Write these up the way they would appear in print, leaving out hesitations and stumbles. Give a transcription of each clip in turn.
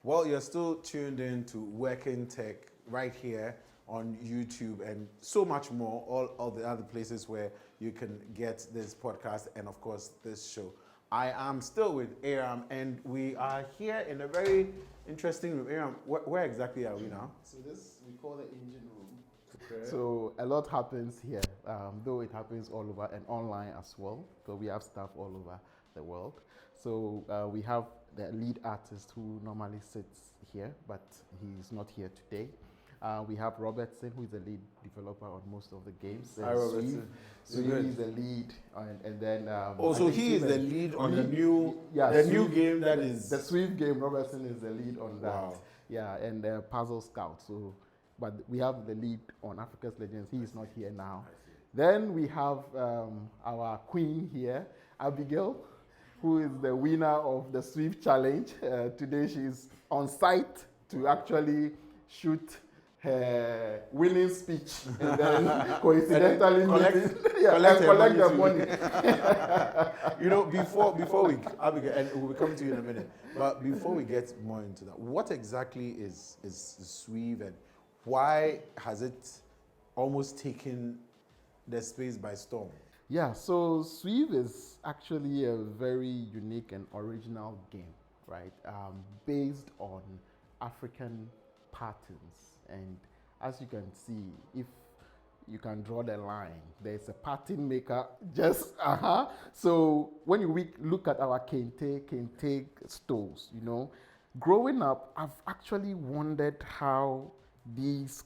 Well, you're still tuned in to Working Tech right here on YouTube and so much more, all the other places where you can get this podcast and, of course, this show. I am still with Aram, and we are here in a very interesting room. Aram, where exactly are we now? So this we call the engine room. Okay. So a lot happens here, though it happens all over and online as well. So we have staff all over the world. So we have the lead artist who normally sits here, but he's not here today. We have Robertson, who is the lead developer on most of the games. Hi, Robertson. Sweave is the lead, and then Also, he is the lead on the new game that is the Sweave game. Robertson is the lead on that. Wow. Yeah, and Puzzle Scout. So, but we have the lead on Africa's Legends. He is not here now. Then we have our queen here, Abigail, who is the winner of the Sweave Challenge. Today she's on site to actually shoot her winning speech and then coincidentally collect the money. You know, before we, Abigail, and we'll come to you in a minute, but before we get more into that, what exactly is Sweave, and why has it almost taken the space by storm? Yeah, so Sweave is actually a very unique and original game, right? Based on African patterns. And as you can see, if you can draw the line, there's a pattern maker just, So when we look at our kente stoves, you know, growing up, I've actually wondered how these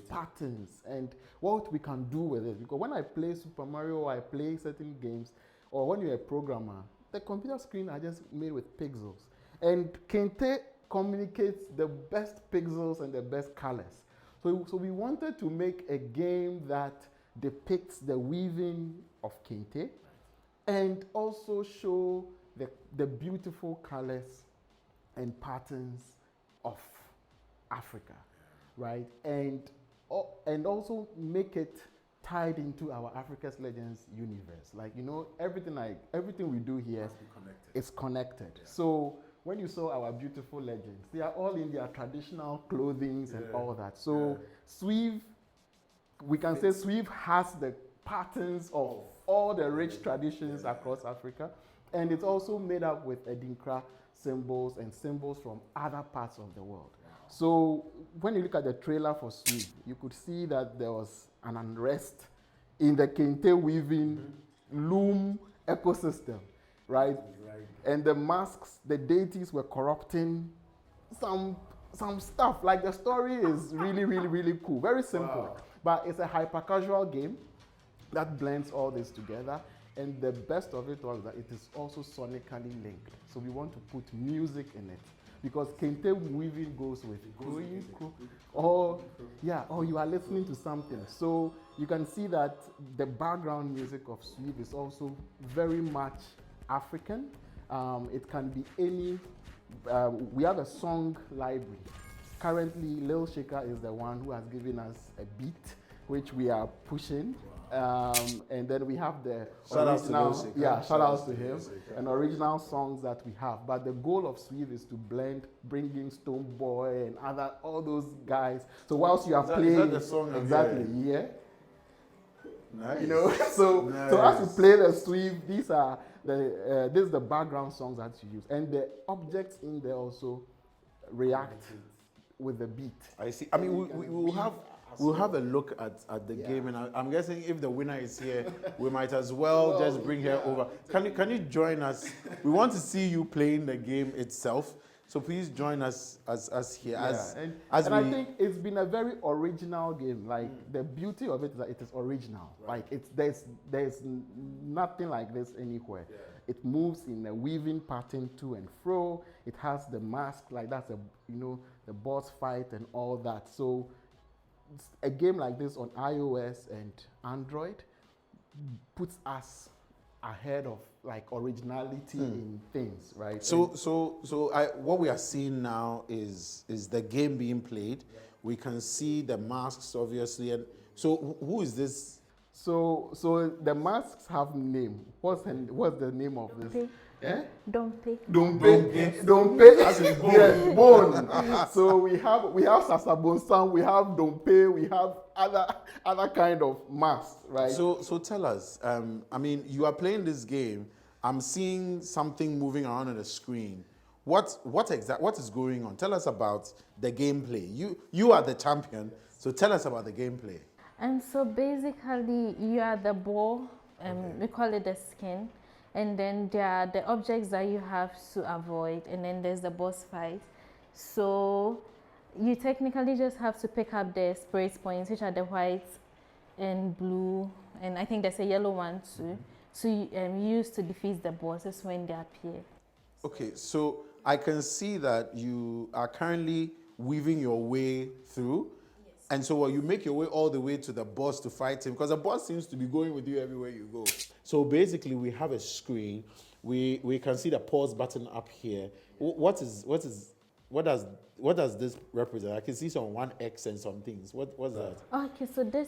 patterns and what we can do with it. Because when I play Super Mario or I play certain games, or when you're a programmer, the computer screen are just made with pixels. And Kente communicates the best pixels and the best colors. So we wanted to make a game that depicts the weaving of Kente and also show the beautiful colors and patterns of Africa, right? And also make it tied into our Africa's Legends universe. Like, you know, everything we do here is connected. Yeah. So when you saw our beautiful legends, they are all in their traditional clothing and all that. So Sweave, we can say Sweave has the patterns of all the rich traditions across Africa. And it's also made up with Edinkra symbols and symbols from other parts of the world. So when you look at the trailer for Sweave, you could see that there was an unrest in the Kente weaving loom ecosystem, right? And the masks, the deities were corrupting some stuff. Like, the story is really, really, really cool. Very simple. Wow. But it's a hyper-casual game that blends all this together. And the best of it was that it is also sonically linked. So we want to put music in it. Because Kente weaving goes with you are listening to something. So you can see that the background music of Sweave is also very much African. It can be any, we have a song library. Currently, Lil Shaker is the one who has given us a beat, which we are pushing. And then we have the shout original, shout out to him, and original songs that we have. But the goal of Sweave is to blend, bring in Stone Boy and all those guys. So whilst you are playing, is that the song exactly, yeah. Nice. You know, so as you play the Sweave, these are this is the background songs that you use, and the objects in there also react with the beat. I see. I mean, we will have. We'll have a look at the game, and I'm guessing if the winner is here, we might as well just bring her over. Can you join us? We want to see you playing the game itself, so please join us as here. And I think it's been a very original game. Like, the beauty of it is that it is original. Right. Like, there's nothing like this anywhere. Yeah. It moves in a weaving pattern to and fro. It has the mask, like that's the boss fight and all that. So a game like this on iOS and Android puts us ahead of, like, originality in things, right? So what we are seeing now is the game being played. Yeah. We can see the masks, obviously, and so who is this? So the masks have name. What's the name of this? Eh? Don't pay. Don't pay. As in bone. Yeah, bone. So we have sasabonsam, we have don't pay, we have other kind of masks, right? So tell us. I mean, you are playing this game. I'm seeing something moving around on the screen. What is going on? Tell us about the gameplay. You are the champion, so tell us about the gameplay. And so basically, you are the ball, we call it the skin, and then there are the objects that you have to avoid, and then there's the boss fight. So you technically just have to pick up the spirit points, which are the white and blue, and I think there's a yellow one too. So you use to defeat the bosses when they appear. Okay, so I can see that you are currently weaving your way through. And so you make your way all the way to the boss to fight him, because the boss seems to be going with you everywhere you go. So basically, we have a screen. We can see the pause button up here. What does this represent? I can see some 1x and some things. What's that? Okay, so the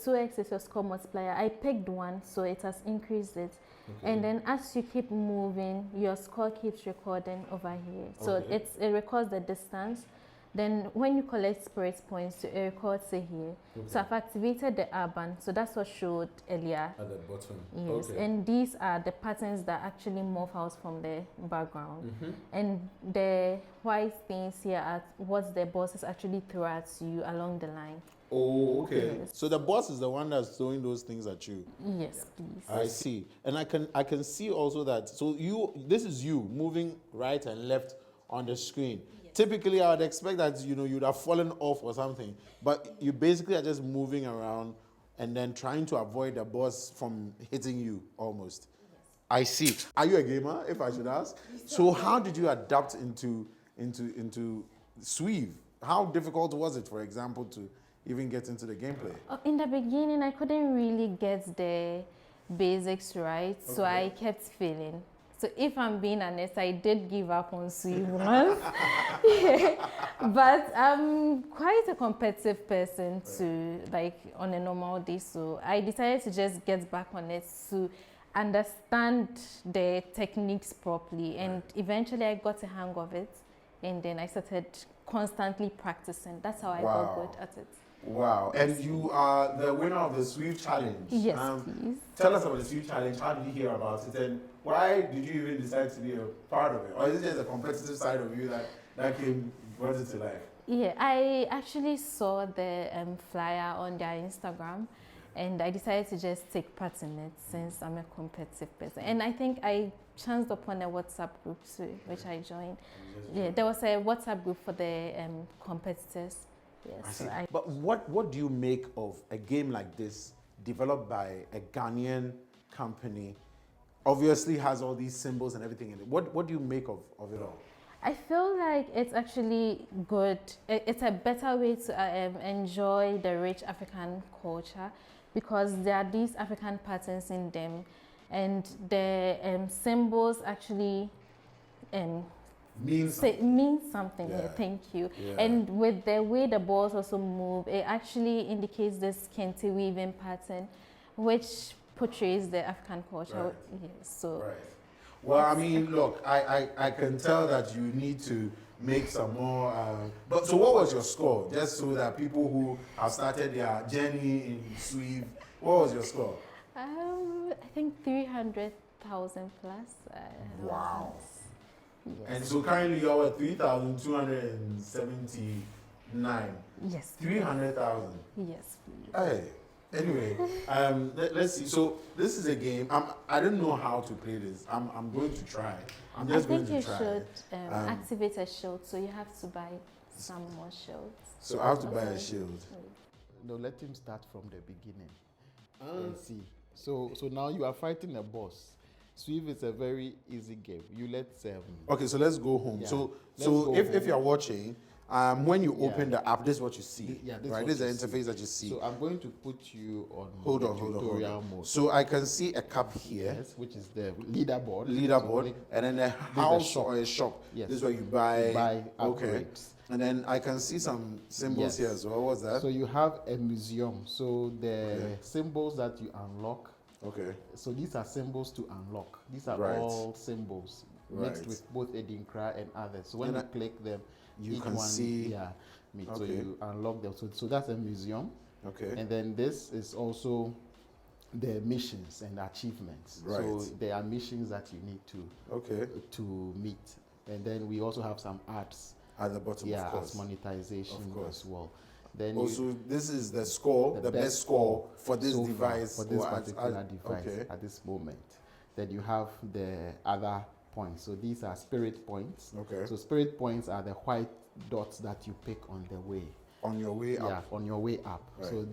2x is your score multiplier. I picked one, so it has increased it. Okay. And then as you keep moving, your score keeps recording over here. So it records the distance. Then when you collect spirit points, it records it here. Okay. So I've activated the urban, so that's what showed earlier. At the bottom. Yes, okay. And these are the patterns that actually morph out from the background. And the white things here are what the bosses actually throw at you along the line. Oh, okay. Yes. So the boss is the one that's throwing those things at you. Yes, please. I see. And I can see also that, so this is you moving right and left on the screen. Typically, I would expect that you'd have fallen off or something, but you basically are just moving around and then trying to avoid the boss from hitting you almost. Yes. I see. Are you a gamer, if I should ask? So how did you adapt into Sweave? How difficult was it, for example, to even get into the gameplay? In the beginning, I couldn't really get the basics right, so I kept failing. So if I'm being honest, I did give up on Sweave once. But I'm quite a competitive person on a normal day. So I decided to just get back on it to understand the techniques properly. And eventually I got a hang of it. And then I started constantly practicing. That's how I got good at it. Wow. And you are the winner of the Sweave Challenge. Yes, please. Tell us about the Sweave Challenge. How did you hear about it? And why did you even decide to be a part of it? Or is it just a competitive side of you that brought it to life? Yeah, I actually saw the flyer on their Instagram, and I decided to just take part in it since I'm a competitive person. And I think I chanced upon a WhatsApp group too, which I joined. Yeah, there was a WhatsApp group for the competitors. Yes. But what do you make of a game like this developed by a Ghanaian company? Obviously has all these symbols and everything in it. What do you make of it all? I feel like it's actually good. It's a better way to enjoy the rich African culture, because there are these African patterns in them, and the symbols actually mean something. Yeah. Thank you. Yeah. And with the way the balls also move, it actually indicates this kente weaving pattern, which portrays the African culture. Right. Yes, so. Right. Well, I mean, look, I can tell that you need to make some more. But so, what was your score? Just so that people who have started their journey in Sweave, what was your score? I think 300,000 plus. Wow. Yes. And so currently you're at 3,279. Yes. 300,000. Yes, please. Hey. Anyway, let's see. So this is a game. I don't know how to play this. I'm going to try. I'm just going to try. I think you should activate a shield, so you have to buy some more shields. So I have to buy a shield. No, let him start from the beginning. And see. So now you are fighting a boss. Sweave is a very easy game. Okay, so let's go home. Yeah. So if you're watching, when you open the app, this is what you see. Right? This is the interface that you see. So I'm going to put you on tutorial mode. So I can see a cup here. Yes, which is the leaderboard. And then a house or a shop. Yes. This is where you buy upgrades. And then I can see some symbols here as well. What's that? So you have a museum. So the symbols that you unlock Okay. So these are symbols to unlock. These are Right. all symbols mixed Right. with both Edinkra and others. So when And you click them, you each can one, see- yeah, so Okay. you unlock them. So that's a museum. Okay. And then this is also the missions and achievements. Right. So there are missions that you need Okay. to meet. And then we also have some arts, At the bottom, yeah, of course. as monetization Of course. as well. Then Also, this is the score, the best score for this so far, device. for this or particular device Okay. at this moment. Then you have the other points. So these are spirit points. Okay. So spirit points are the white dots that you pick on the way. On your way Yeah, up. on your way up. Right. So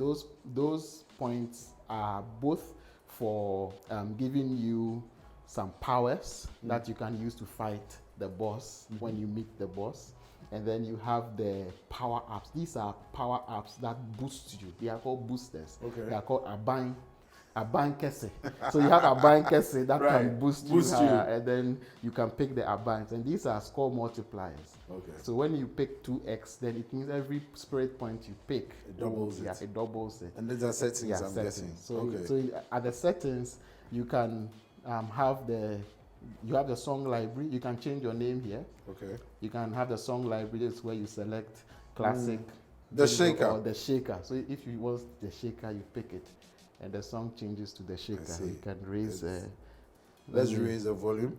those points are both for giving you some powers that you can use to fight the boss when you meet the boss. And then you have the power ups. These are power ups that boost you. They are called boosters. Okay. They are called Aban Kese. So you have Aban Kese that Right. can boost Boost you you. higher, and then you can pick the Abans. And these are score multipliers. Okay. So when you pick 2x, then it means every spirit point you pick, It doubles yeah, it. it doubles it. And these are settings, Yeah, I'm settings. guessing. So, okay. so at the settings, you can have the song library. You can change your name here. Okay. You can have the song library. That's where you select classic, The jingle shaker. or the shaker. So if you want the shaker, you pick it, and the song changes to the shaker. see. You can raise. Let's raise the volume.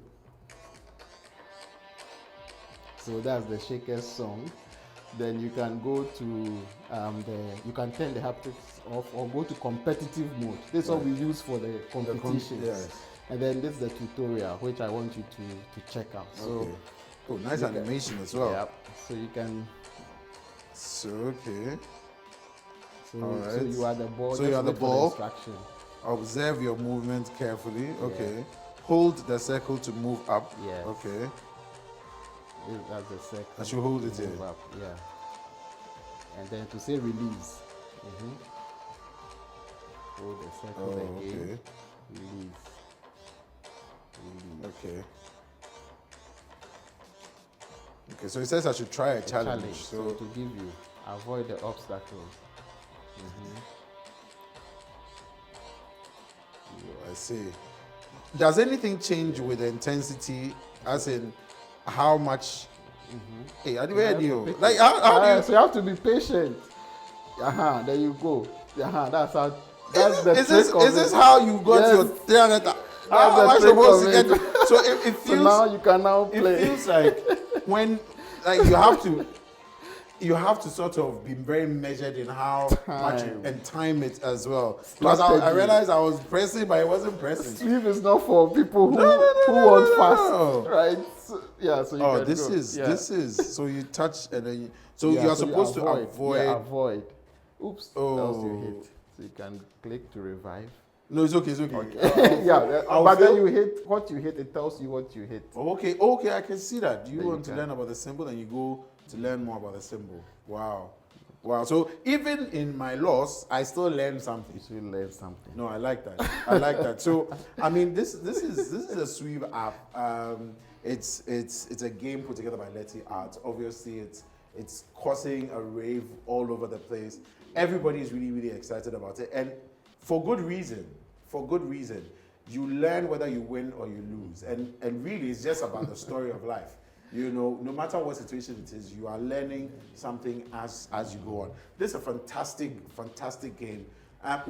So that's the shaker song. Then you can go to you can turn the haptics off or go to competitive mode. This is what we use for the competitions. yes. And then this is the tutorial, which I want you to check out. So, Okay. Oh, nice you can- animation as well. yeah, so you can. So, okay. So, All so right. you are the ball. So just you are the wait for ball. instruction. Observe your movement carefully. Okay. Hold the circle to move up. Yes. Okay. That's the second. I should hold it move here. up, yeah. And then to say release. Hold the circle Oh, again. okay. Release. Release. Okay. Okay, so it says I should try a challenge. So to give you, avoid the obstacles. I see. Does anything change with the intensity, as in how much? Hey, where do you like? How do you? So you have to be patient. There you go. That's how. That's the Is trick this of is this it. how you got Yes. your 300? How the am I trick supposed to of get? it. So it So feels. now you can now It play. feels like when you have to sort of be very measured in how much Time. and time it as well. Because I Strategy. realized I was pressing, but it wasn't pressing. Sweave is not for people who no, want no. fast, right? So, yeah, so you Oh, can this go. is Yeah. this is so you touch and then so Yeah, you are so supposed to avoid. Yeah, avoid. Oops, else you Oh. hit. So you can click to revive. No, it's okay. It's okay. Yeah, I'll but then feel- you hit what you hit. It tells you what you hit. Okay, I can see that. You There you want to can. learn about the symbol and you go to learn more about the symbol. Wow. So even in my loss, I still learn something. You should learn something. No, I like that. I like that. So I mean, this is a Sweave app. It's a game put together by Leti Arts. Obviously, it's causing a rave all over the place. Everybody is really excited about it, and for good reason. For good reason. You learn whether you win or you lose, and really, it's just about the story of life. You know, no matter what situation it is, you are learning something as you go on. This is a fantastic game.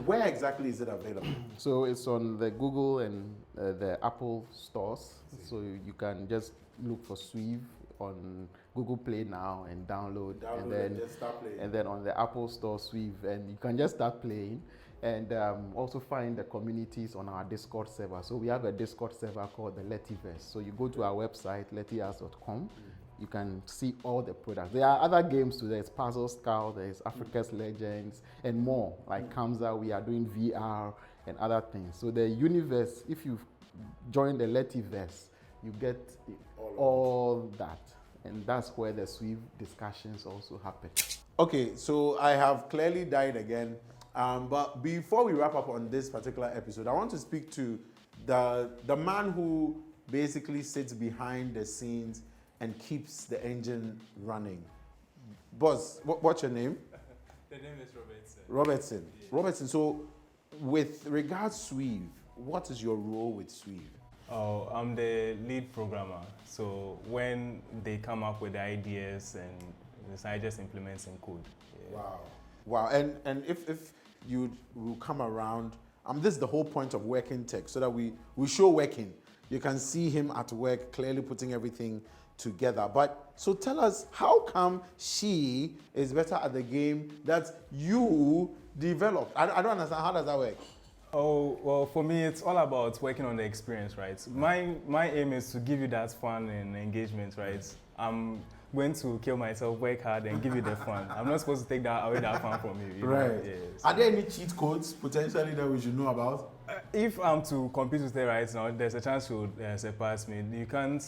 Where exactly is it available? So it's on the Google and the Apple stores. So you can just look for Sweave on Google Play now and download and then just start playing. and then on the Apple Store Sweave, and you can just start playing. And also find the communities on our Discord server. So we have a Discord server called the Letiverse. So you go to our website, letiarts.com. You can see all the products. There are other games too. There's Puzzle Scout, there's Africa's Legends, and more. Like Kamza, we are doing VR and other things. So the universe, if you join the Letiverse, you get all that. And that's where the Sweave discussions also happen. Okay, so I have clearly died again. But before we wrap up on this particular episode, I want to speak to the man who basically sits behind the scenes and keeps the engine running. Boss, what's your name? The name is Robertson. Robertson. Yes. Robertson, so with regards Sweave, what is your role with Sweave? Oh, I'm the lead programmer. So when they come up with the ideas and I just implement in code. Yeah. Wow. And if you will come around, this is the whole point of Working Tech, so that we show working. You can see him at work, clearly putting everything together. But so tell us, how come she is better at the game that you developed? I don't understand. How does that work? Oh, well, for me, it's all about working on the experience, right? My aim is to give you that fun and engagement, right? I'm going to kill myself, work hard, and give you the fun. I'm not supposed to take away that fun from you. Right. Yeah, so. Are there any cheat codes potentially that we should know about? If I'm to compete with it right now, there's a chance you would surpass me. You can't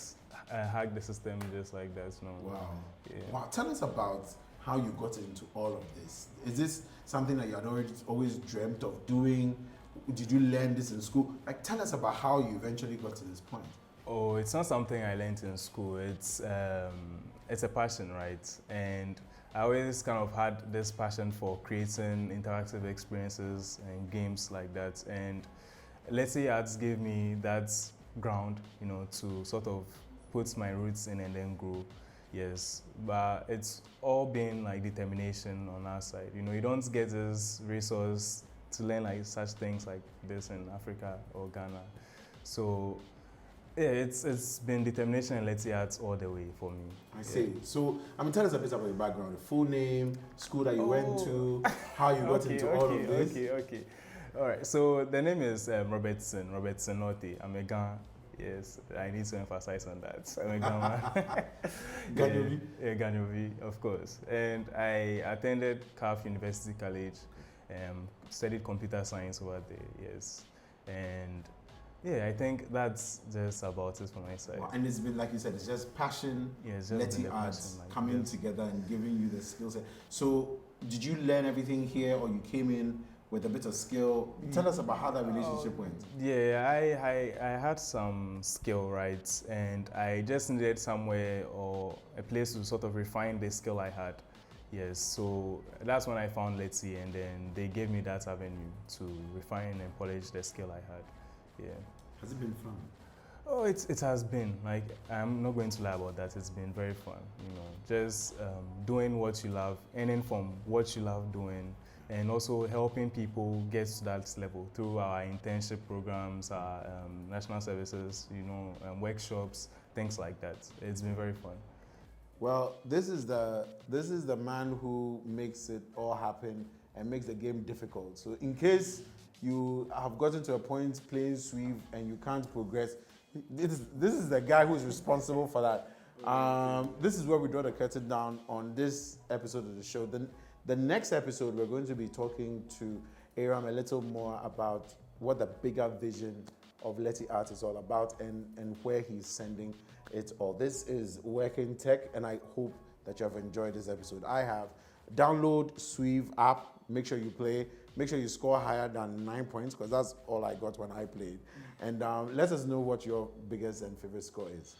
hack the system just like that. No. Wow. Yeah. Wow. Tell us about how you got into all of this. Is this something that you had always dreamt of doing? Did you learn this in school? Like, tell us about how you eventually got to this point. Oh, it's not something I learned in school. It's a passion, right? And I always kind of had this passion for creating interactive experiences and games like that. And Leti Arts gave me that ground, to sort of put my roots in and then grow. Yes, but it's all been like determination on our side. You don't get this resource to learn like such things like this in Africa or Ghana. So yeah, it's been determination and Leti Arts all the way for me. I see. So, tell us a bit about your background, the full name, school that you went to, how you got into all of this. Okay. All right, so the name is Robertson Norte. I'm a Ghan. Yes, I need to emphasize on that. I'm a Ghana. Ghanyovi? Yeah, Ghanyovi, of course. And I attended CAF University College, studied computer science over there, yes. And yeah, I think that's just about it from my side. Wow. And it's been, like you said, it's just passion, Leti Arts coming together and giving you the skill set. So did you learn everything here, or you came in with a bit of skill? Tell us about how that relationship went. Yeah, I had some skill, right? And I just needed somewhere or a place to sort of refine the skill I had. Yes, so that's when I found Leti, and then they gave me that avenue to refine and polish the skill I had. Yeah. Has it been fun? Oh, it has been. Like, I'm not going to lie about that. It's been very fun. Just doing what you love, earning from what you love doing, and also helping people get to that level through our internship programs, our national services, workshops, things like that. It's been very fun. Well, this is the man who makes it all happen and makes the game difficult. So in case you have gotten to a point playing Sweave and you can't progress, this is the guy who's responsible for that. This is where we draw the curtain down on this episode of the show. The next episode, we're going to be talking to Aram a little more about what the bigger vision of Leti Arts is all about and where he's sending it all. This is Working Tech, and I hope that you have enjoyed this episode. I have. Download Sweave app. Make sure you play. Make sure you score higher than 9 points, because that's all I got when I played. And let us know what your biggest and favorite score is.